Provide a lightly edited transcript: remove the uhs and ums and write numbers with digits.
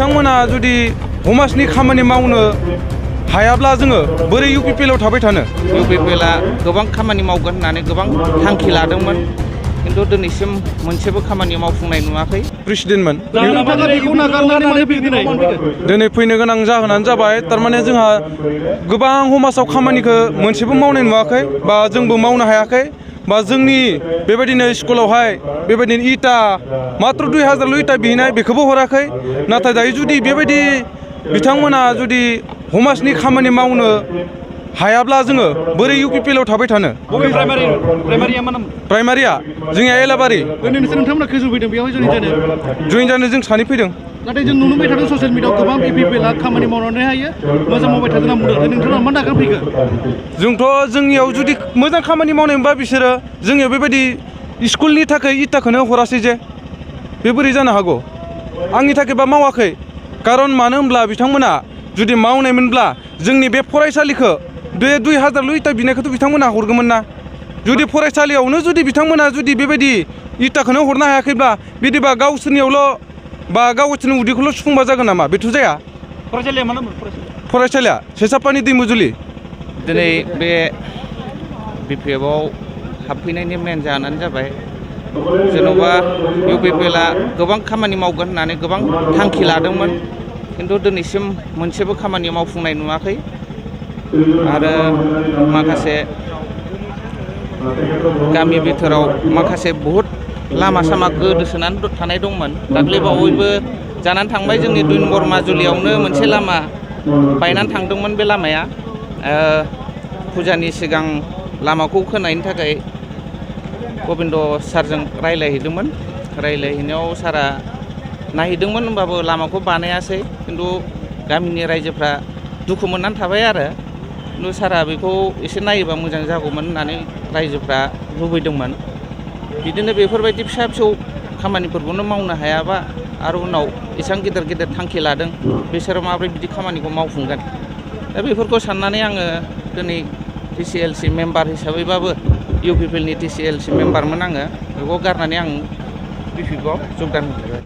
बिथांमोना जुदि समाजनि खामानि मावनो हायाब्ला जोङो बोरै इउपिपिएलआव थाबाय थानो? इउपिपिएलआ गोबां खामानि मावगोन होननानै गोबां थांखि लादोंमोन, खिन्थु दिनैसिम मोनसेबो खामानि मावफुंनाय नुवाखै। प्रेसिडेन्टमोन दिनै दिनै फैनो गोनां जाहोनानो जाबाय थारमाने जोंहा गोबां समाजाव खामानिखौ मोनसेबो मावनाय नुवाखै बा जोंबो मावनो हायाखै बा जोंनि बेबायदिनो स्कुलावहाय बेबायदिनो इटा मात्र 2000ल' इटा बिहैनाय बेखौबो हराखै। नाथाय दायो जुदि बेबायदि बिथांमोना जुदि समाजनि खामानि मावनो हायाब्ला जोङो बोरै इउपिपिएलआव थाबाय थानो? प्राइमारिया मा नाम? प्राइमारिया जोंनिया एलाबारि। नोंथांमोना खैजन फैदों बेयावहाय जइन जानो जों सानै फैदों। नाथाय जों नुनो मोनबाय थादों ससियेल मिडियाआव गोबां इउपिपिएलआ खामानि मावनानै हायो मोजां मावबाय थादों होनना बुंदों। नोंथाङा मा थाखाय फैखो? जोंथ' जोंनियाव जुदि मोजां खामानि मावनाय मोनबा बिसोरो जोंनियाव बेबायदि स्कुलनि थाखाय इटाखौनो हरासै जे बे बोरै जानो हागौ? आंनि थाखायबा मावाखै, खारन मानो होनब्ला बिथांमोना जुदि मावनायमोनब्ला जोंनि बे फरायसालिखौ 2000ल' इटा बिनायखौथ' बिथांमोना हरगौमोन ना। जुदि फरायसालियावनो जुदि बिथांमोना जुदि बेबायदि इटाखौनो हरनो हायाखैब्ला बिदिबा गावसोरनियावल' बा गावसोरनि उदैखौल' सुफुंबा जागोन नामा? बेथ' जाया। फरायसालिया मा नाम? फरायसालिया सेसापानि दैमुजुलि। दिनै बे बिपिएफआव हाबफैनायनि मेन जाहोनानो जाबाय जेन'बा इउपिपिएलआ गोबां खामानि मावगोन होननानै गोबां थांखि लादोंमोन, खिन्थु दिनैसिम मोनसेबो खामानि मावफुंनाय नुवाखै। आरो माखासे गामि बिथोराव माखासे बहुद लामा सामा गोदोसोनानै थानाय दंमोन। दाख्लैबावैबो जानानै थांबाय जोंनि 2 नम्बर माजुलियावनो मोनसे लामा बायनानै थांदोंमोन। बे लामाया फुजानि सिगां लामाखौ खोनायनि थाखाय गबिन्द सारजों रायलायहैदोंमोन। रायलायहैनायाव सारा नायहैदोंमोन, होमबाबो लामाखौ बानायासै। खिन्थु गामिनि रायजोफ्रा दुखु मोननानै थाबाय आरो। खिन्थु सारा बेखौ एसे नायोबा मोजां जागौमोन होननानै रायजोफ्रा लुबैदोंमोन। बिदिनो बेफोरबायदि फिसा फिसौ खामानिफोरखौनो मावनो हायाबा आरो उनाव एसेबां गेदेर गेदेर थांखि लादों बिसोरो माब्रै बिदि खामानिखौ मावफुंगोन? दा बेफोरखौ साननानै आङो दिनै टिसिएलसि मेम्बार हिसाबैबाबो इउपिपिएलनि टिसिएलसि मेम्बारमोन आङो, बेखौ गारनानै आं बिपिएफआव जगदान होबाय।